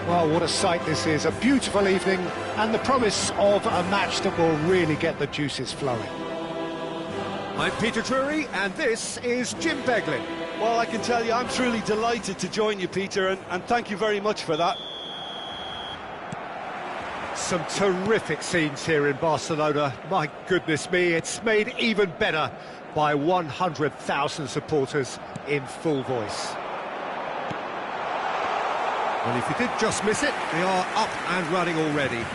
Well, what a sight this is. A beautiful evening and the promise of a match that will really get the juices flowing. I'm Peter Drury, and this is Jim Beglin. Well, I can tell you, I'm truly delighted to join you, Peter, and thank you very much for that. Some terrific scenes here in Barcelona. My goodness me, it's made even better by 100,000 supporters in full voice. Well, if you did just miss it, they are up and running already. And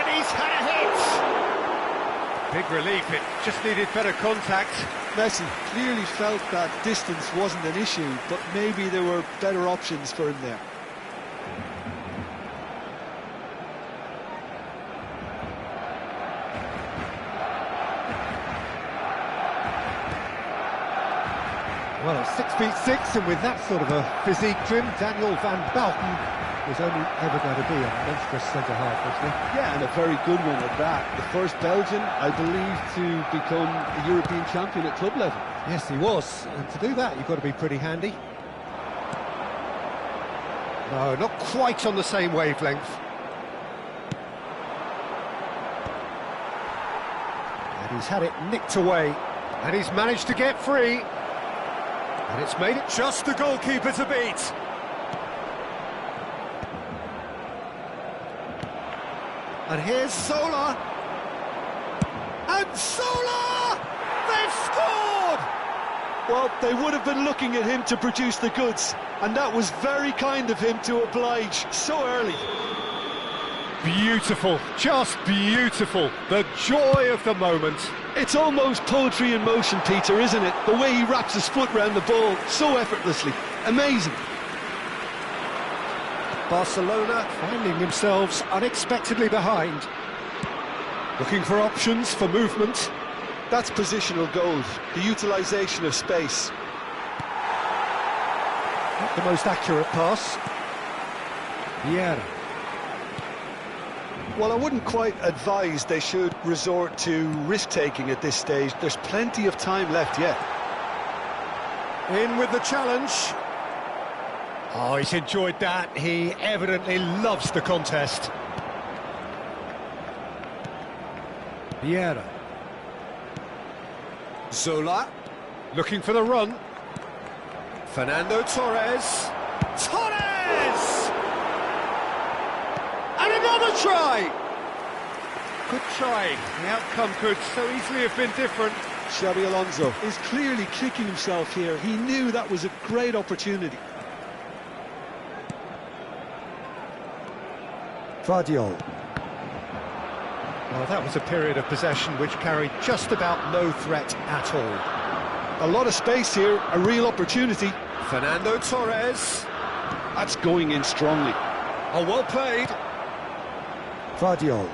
he's had a hit! Big relief, it just needed better contact. Messi clearly felt that distance wasn't an issue, but maybe there were better options for him there. Well, 6'6", and with that sort of a physique trim, Daniel van Bouten was only ever going to be a monstrous centre-half, wasn't he? Yeah, and a very good one at that. The first Belgian, I believe, to become a European champion at club level. Yes, he was, and to do that, you've got to be pretty handy. No, not quite on the same wavelength. And he's had it nicked away, and he's managed to get free. And it's made it Just the goalkeeper to beat. And here's Zola. And Zola! They've scored! Well, they would have been looking at him to produce the goods, and that was very kind of him to oblige so early. Beautiful, just beautiful. The joy of the moment. It's almost poetry in motion, Peter, isn't it? The way he wraps his foot round the ball so effortlessly. Amazing. Barcelona finding themselves unexpectedly behind. Looking for options for movement. That's positional goals, the utilisation of space. Not the most accurate pass. Vieira. Well, I wouldn't quite advise they should resort to risk-taking at this stage. There's plenty of time left yet. In with the challenge. Oh, he's enjoyed that. He evidently loves the contest. Vieira. Zola. Looking for the run. Fernando Torres. Torres! And another try! Good try. The outcome could so easily have been different. Xabi Alonso is clearly kicking himself here. He knew that was a great opportunity. Vardiol. Well, that was a period of possession which carried just about no threat at all. A lot of space here, a real opportunity. Fernando Torres. That's going in strongly. Oh, well played. Vardiol.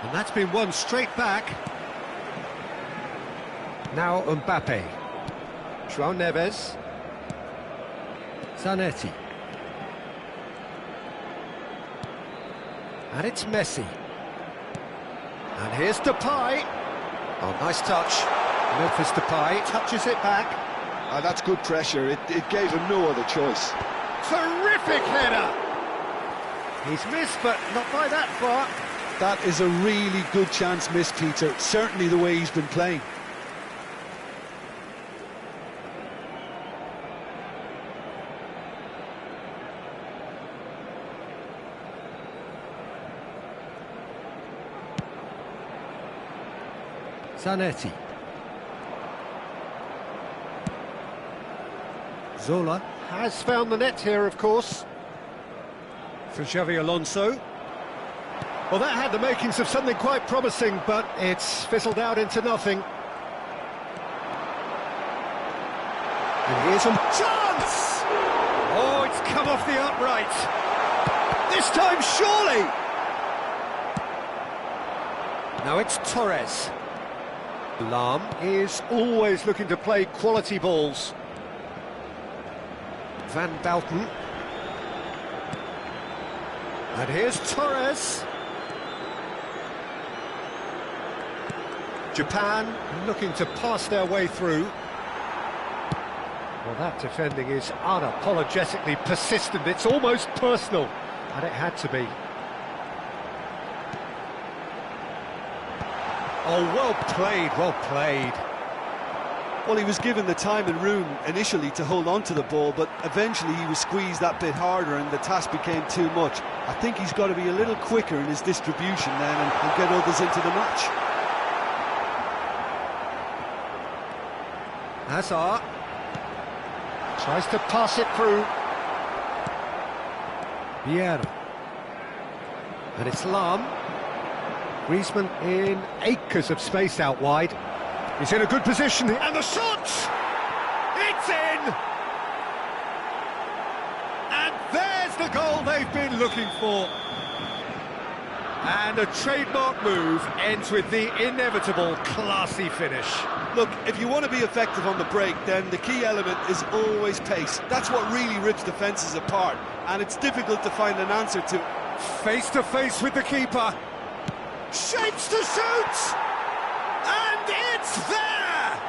And that's been won straight back. Now Mbappe. João Neves. Zanetti. And it's Messi. And here's Depay. Oh, nice touch. Memphis Depay touches it back. That's good pressure. It gave him no other choice. Terrific header! He's missed, but not by that far. That is a really good chance miss, Peter. Certainly the way he's been playing. Zanetti. Zola has found the net here, of course. For Xabi Alonso. Well, that had the makings of something quite promising, but it's fizzled out into nothing. And here's a chance! Oh, it's come off the upright. This time, surely! Now it's Torres. Lam is always looking to play quality balls. Van Bouten. And here's Torres. Japan looking to pass their way through. Well, that defending is unapologetically persistent. It's almost personal, and it had to be. Oh, well played, well played. Well, he was given the time and room initially to hold on to the ball, but eventually he was squeezed that bit harder and the task became too much. I think he's got to be a little quicker in his distribution then and get others into the match. Hazard tries to pass it through. Vieira. And it's Lam. Griezmann in acres of space out wide. He's in a good position, and the shot! It's in! And there's the goal they've been looking for. And a trademark move ends with the inevitable classy finish. Look, if you want to be effective on the break, then the key element is always pace. That's what really rips defences apart, and it's difficult to find an answer to. Face to face with the keeper. Shapes to shoot! And it's there!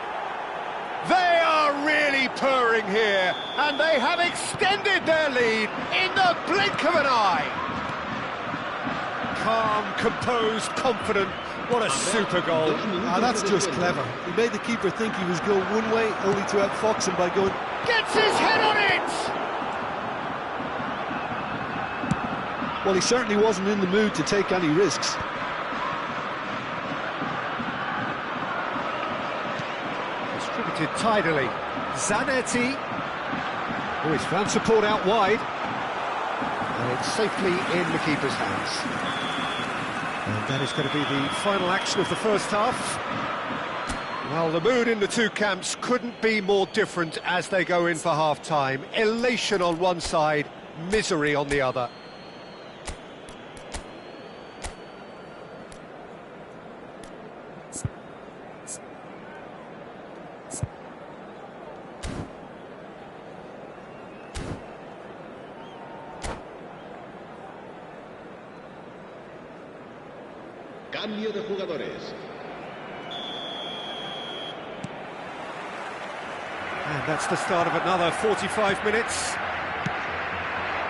They are really purring here, and they have extended their lead in the blink of an eye. Calm, composed, confident. What a super goal. That's just clever. He made the keeper think he was going one way, only to outfox him by going... Gets his head on it! Well, he certainly wasn't in the mood to take any risks. Distributed tidily. Zanetti, who has found support out wide. And it's safely in the keeper's hands. And that is going to be the final action of the first half. Well, the mood in the two camps couldn't be more different as they go in for half-time. Elation on one side, misery on the other. Cambio de jugadores. And that's the start of another 45 minutes.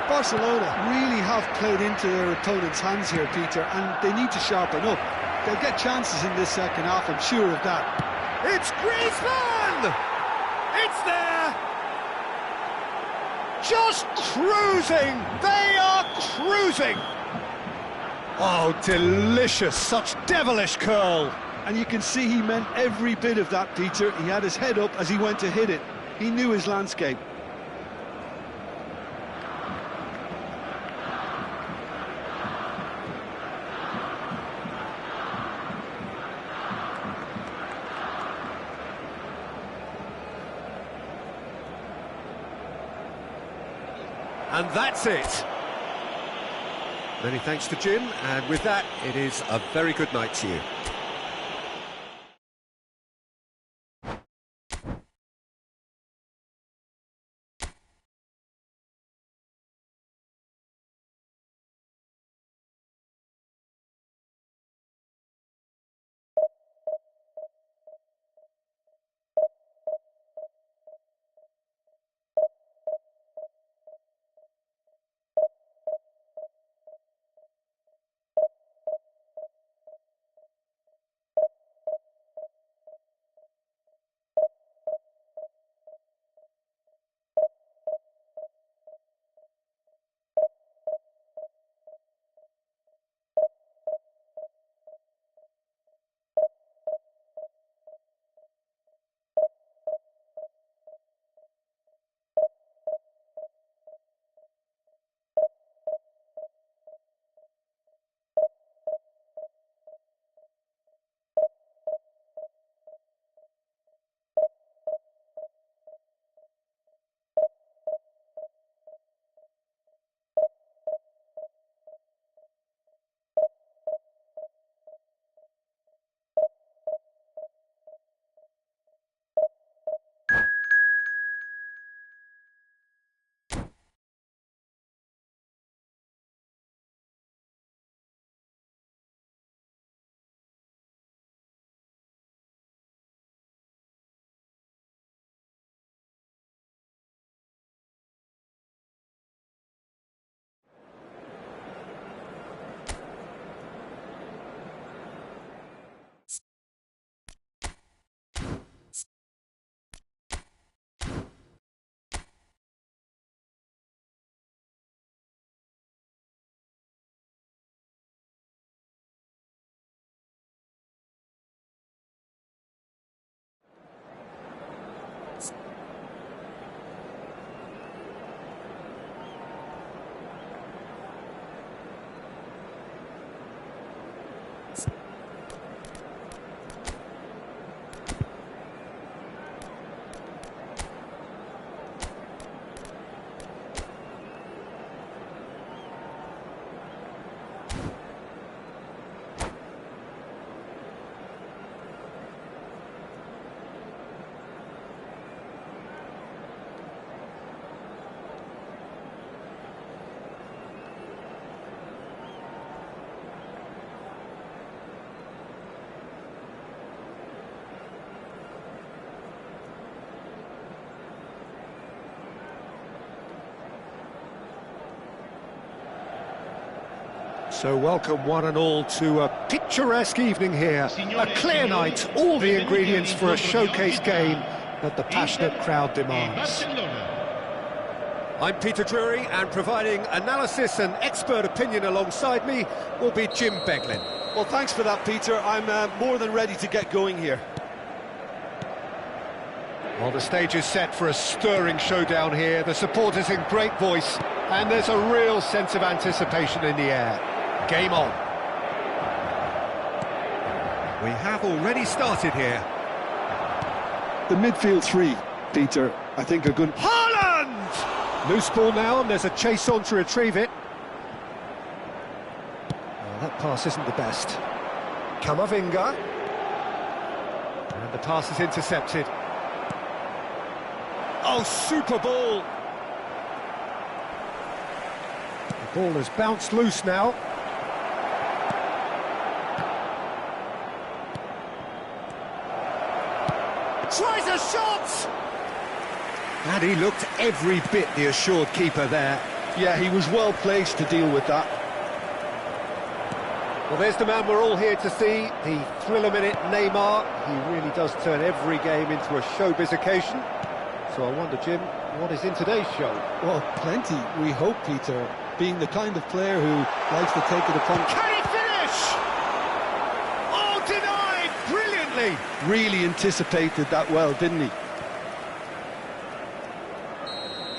Barcelona really have played into their opponent's hands here, Peter, and they need to sharpen up. They'll get chances in this second half, I'm sure of that. It's Griezmann! It's there! Just cruising! They are cruising! Oh, delicious, such devilish curl. And you can see he meant every bit of that, Peter. He had his head up as he went to hit it. He knew his landscape. And that's it. Many thanks to Jim, and with that, it is a very good night to you. So welcome one and all to a picturesque evening here. A clear night, all the ingredients for a showcase game that the passionate crowd demands. I'm Peter Drury, and providing analysis and expert opinion alongside me will be Jim Beglin. Well, thanks for that, Peter. I'm more than ready to get going here. Well, the stage is set for a stirring showdown here. The supporters in great voice, and there's a real sense of anticipation in the air. Game on. We have already started here. The midfield three, Peter, I think are good. Haaland! Loose ball now, and there's a chase on to retrieve it. Well, that pass isn't the best. Camavinga. And the pass is intercepted. Oh, super ball! The ball has bounced loose now. Tries a shot! And he looked every bit the assured keeper there. Yeah, he was well placed to deal with that. Well, there's the man we're all here to see, the thriller-minute Neymar. He really does turn every game into a showbiz occasion. So I wonder, Jim, what is in today's show? Well, plenty, we hope, Peter. Being the kind of player who likes to take it upon... Can he finish? Oh, denied! Brilliantly! Really anticipated that well, didn't he?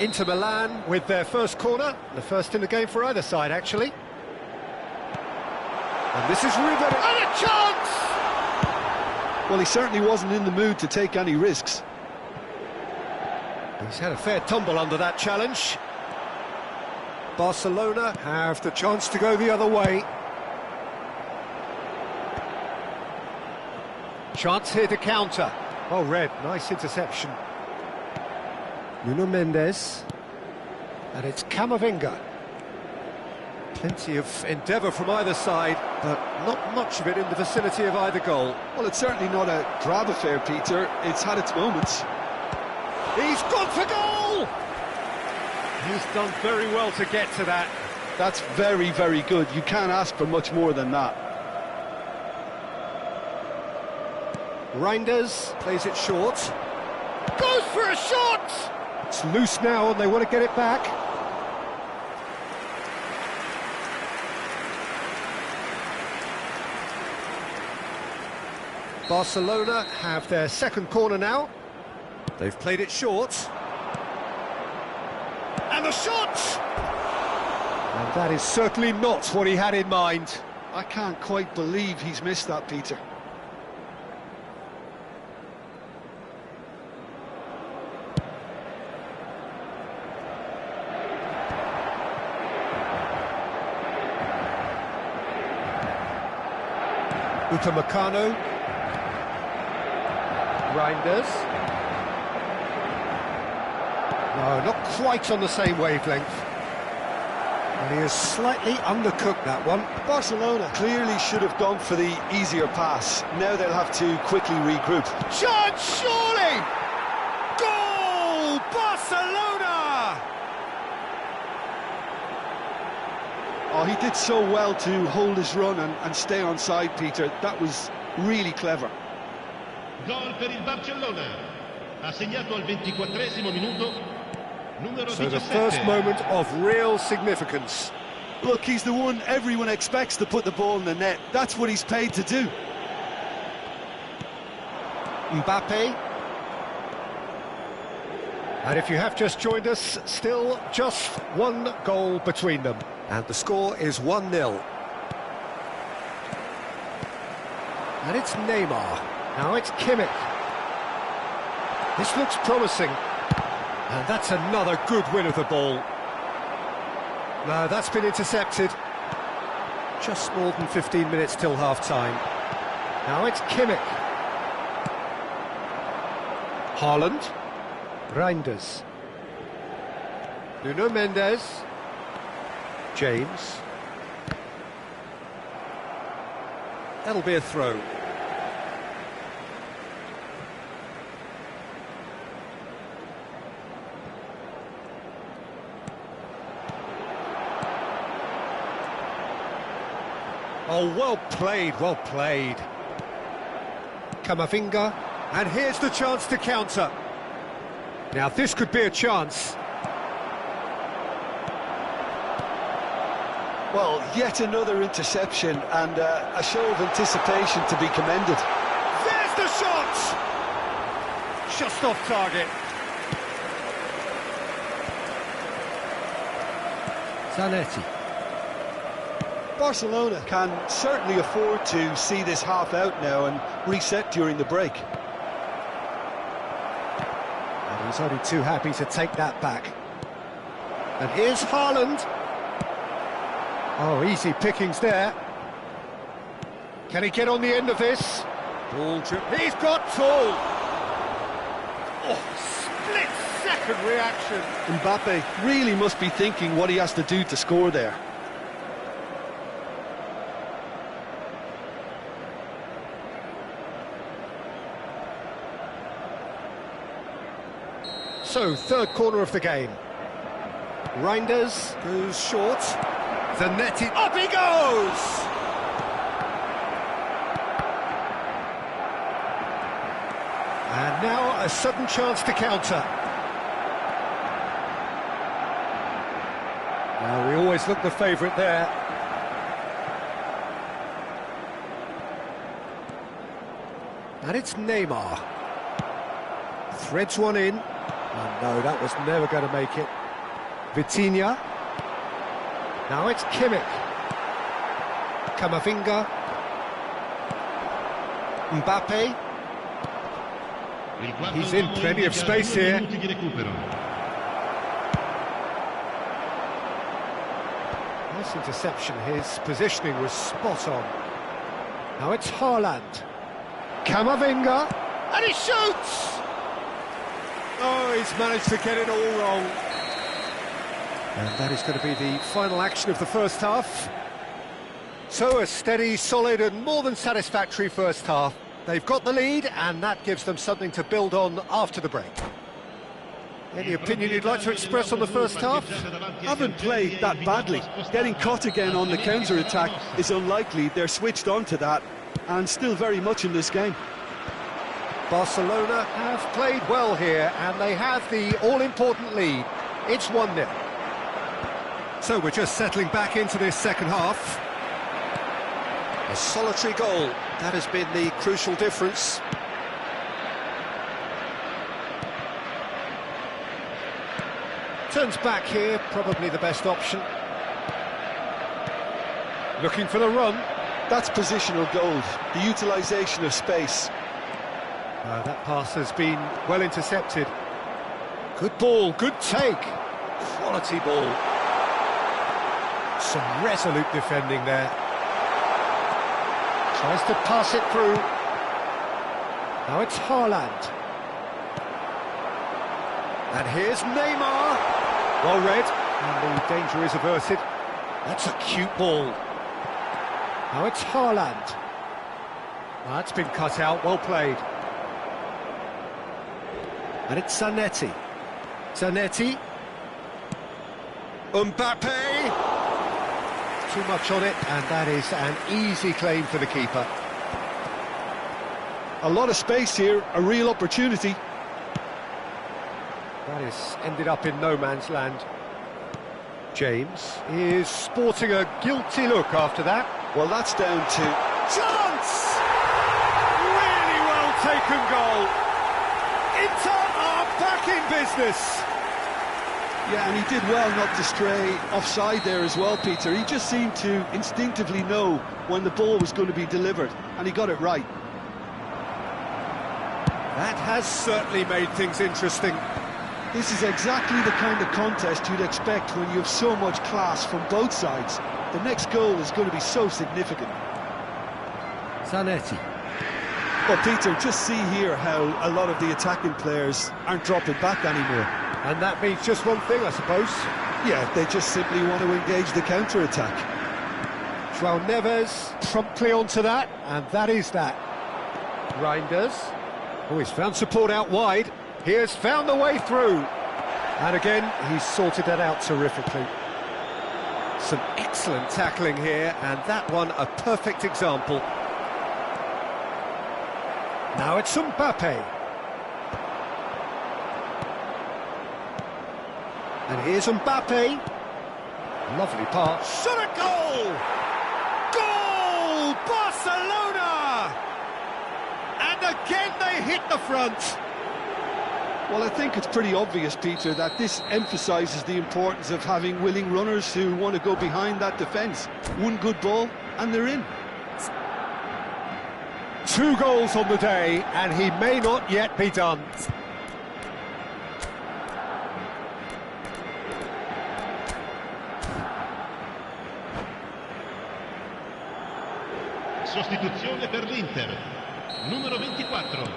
Inter Milan with their first corner, the first in the game for either side, actually. And this is Ruben, and a chance! Well, he certainly wasn't in the mood to take any risks. He's had a fair tumble under that challenge. Barcelona have the chance to go the other way. Chance here to counter. Oh, Red, nice interception. Nuno Mendes. And it's Camavinga. Plenty of endeavour from either side, but not much of it in the vicinity of either goal. Well, it's certainly not a drab affair, Peter. It's had its moments. He's gone for goal! He's done very well to get to that. That's very, very good. You can't ask for much more than that. Reinders plays it short. Goes for a shot! It's loose now and they want to get it back. Barcelona have their second corner now. They've played it short. And the shot! And that is certainly not what he had in mind. I can't quite believe he's missed that, Peter. Upamecano. Reinders. No, not quite on the same wavelength. And he has slightly undercooked that one. Barcelona clearly should have gone for the easier pass. Now they'll have to quickly regroup. Chance, surely! Goal! Barcelona! Oh, he did so well to hold his run and stay on side, Peter. That was really clever. Gol per il Barcellona. Ha segnato al 24esimo minuto. So the first moment of real significance. Look, he's the one everyone expects to put the ball in the net. That's what he's paid to do. Mbappe. And if you have just joined us, still just one goal between them. And the score is 1-0. And it's Neymar. Now it's Kimmich. This looks promising. And that's another good win of the ball. No, that's been intercepted. Just more than 15 minutes till half-time. Now it's Kimmich. Haaland. Reinders. Nuno Mendes. James. That'll be a throw. Oh, well played, well played. Camavinga, and here's the chance to counter. Now this could be a chance. Well, yet another interception and a show of anticipation to be commended. There's the shot! Just off target. Zanetti. Barcelona can certainly afford to see this half out now and reset during the break. And he's only too happy to take that back. And here's Haaland. Oh, easy pickings there. Can he get on the end of this? Ball trip. He's got tall. Oh, split-second reaction. Mbappe really must be thinking what he has to do to score there. So, third corner of the game. Reinders goes short. Zanetti, up he goes! And now a sudden chance to counter. Now we always look the favourite there. And it's Neymar. Threads one in. Oh no, that was never going to make it. Vitinha. Now it's Kimmich. Camavinga. Mbappe. He's in plenty of space here. Nice interception, his positioning was spot on. Now it's Haaland. Camavinga. And he shoots! Oh, he's managed to get it all wrong. And that is going to be the final action of the first half. So a steady, solid and more than satisfactory first half. They've got the lead and that gives them something to build on after the break. Any opinion you'd like to express on the first half? Haven't played that badly. Getting caught again on the counter-attack is unlikely. They're switched on to that and still very much in this game. Barcelona have played well here and they have the all-important lead. It's 1-0. So we're just settling back into this second half. A solitary goal, that has been the crucial difference. Turns back here, probably the best option. Looking for the run. That's positional gold, the utilisation of space. That pass has been well intercepted. Good ball, good take. Quality ball. Some resolute defending there. Tries to pass it through. Now it's Haaland. And here's Neymar. Well read, and the danger is averted. That's a cute ball. Now it's Haaland. That's been cut out, well played. And it's Zanetti. Zanetti. Mbappe. Too much on it, and that is an easy claim for the keeper. A lot of space here, a real opportunity. That has ended up in no man's land. James is sporting a guilty look after that. Well, that's down to... Chance! Really well taken goal. Inter are back in business. Yeah, and he did well not to stray offside there as well, Peter. He just seemed to instinctively know when the ball was going to be delivered, and he got it right. That has certainly made things interesting. This is exactly the kind of contest you'd expect when you have so much class from both sides. The next goal is going to be so significant. Zanetti. Well, Peter, just see here how a lot of the attacking players aren't dropping back anymore. And that means just one thing, I suppose. Yeah, they just simply want to engage the counter-attack. João Neves promptly onto that, and that is that. Reinders. Oh, he's found support out wide. He has found the way through. And again, he's sorted that out terrifically. Some excellent tackling here, and that one a perfect example. Now it's Mbappe. And here's Mbappe. Lovely pass. Shot a goal! Goal! Barcelona! And again they hit the front. Well, I think it's pretty obvious, Peter, that this emphasises the importance of having willing runners who want to go behind that defence. One good ball, and they're in. 2 goals on the day, and he may not yet be done. Sostituzione per l'Inter. Numero 24.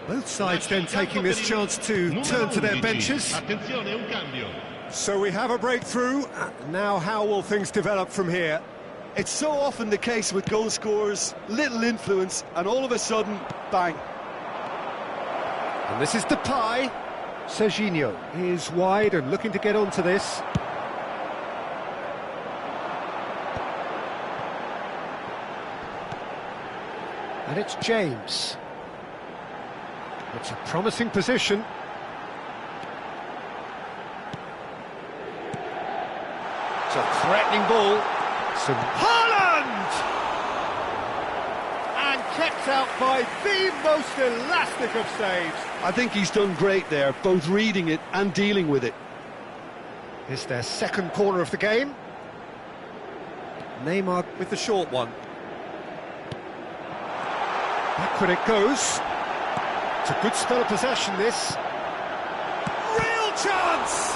Both sides then taking this chance to turn to their benches. Attenzione, un cambio. So we have a breakthrough. Now how will things develop from here? It's so often the case with goal scorers, little influence, and all of a sudden, bang. And this is Depay. Serginho is wide and looking to get onto this. And it's James. It's a promising position. It's a threatening ball. Some Haaland! And kept out by the most elastic of saves. I think he's done great there, both reading it and dealing with it. It's their second corner of the game. Neymar with the short one. Backward it goes. It's a good spell of possession, this. Real chance!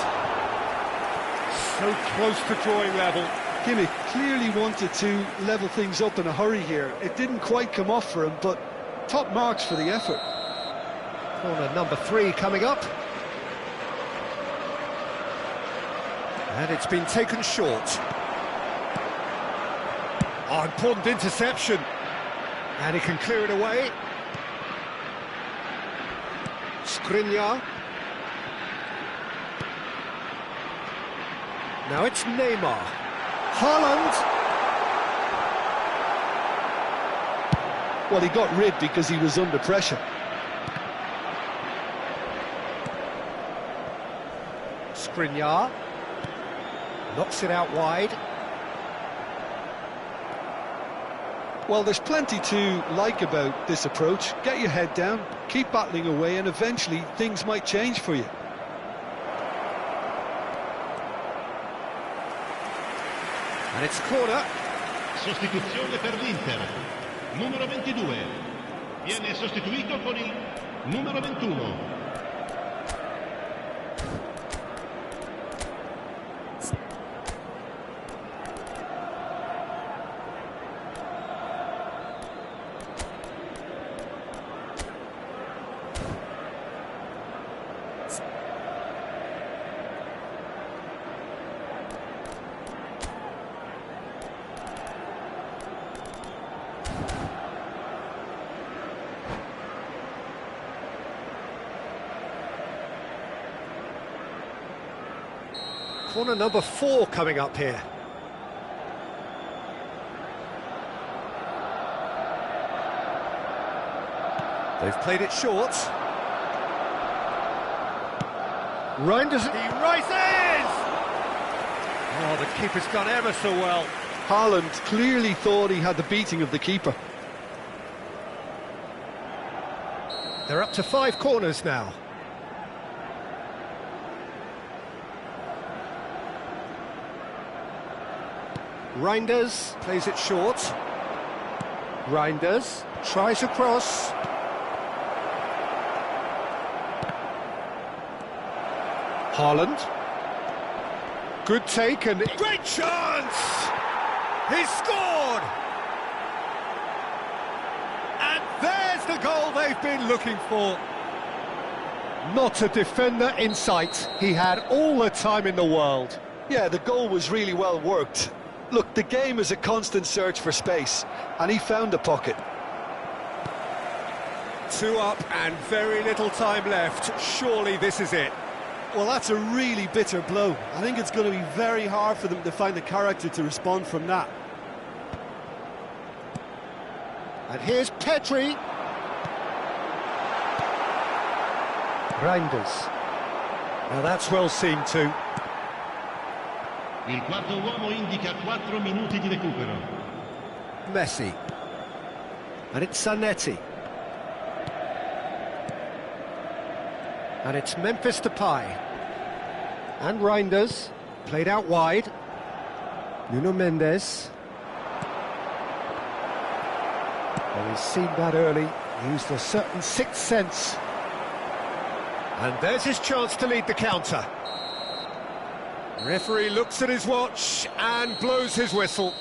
So close to drawing level. Kimmich clearly wanted to level things up in a hurry here. It didn't quite come off for him, but top marks for the effort. Corner number 3 coming up. And it's been taken short. Oh, important interception. And he can clear it away. Skriniar. Now it's Neymar. Haaland. Well, he got rid because he was under pressure. Skriniar. Knocks it out wide. Well, there's plenty to like about this approach. Get your head down, keep battling away, and eventually things might change for you. And it's corner. Sostituzione per l'Inter. Numero 22. Viene sostituito con il numero 21. Corner number 4 coming up here. They've played it short. Reinders. He rises! Oh, the keeper's done ever so well. Haaland clearly thought he had the beating of the keeper. They're up to 5 corners now. Reinders plays it short. Reinders tries a cross. Haaland. Good take and... Great chance! He's scored! And there's the goal they've been looking for. Not a defender in sight. He had all the time in the world. Yeah, the goal was really well worked. Look, the game is a constant search for space, and he found a pocket. 2 up and very little time left. Surely this is it. Well, that's a really bitter blow. I think it's going to be very hard for them to find the character to respond from that. And here's Pedri. Reinders. Now that's well seen too. Il quarto uomo indica 4 minuti di recupero. Messi. And it's Zanetti. And it's Memphis Depay. And Reinders, played out wide. Nuno Mendes. Well, he's seen that early, used a certain sixth sense. And there's his chance to lead the counter. Referee looks at his watch and blows his whistle.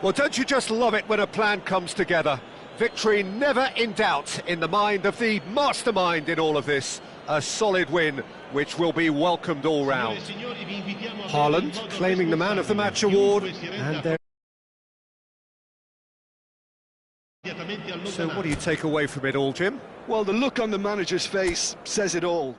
Well, don't you just love it when a plan comes together? Victory never in doubt in the mind of the mastermind in all of this. A solid win, which will be welcomed all round. Haaland claiming the Man of the Match award, and there. So what do you take away from it all, Jim? Well, the look on the manager's face says it all.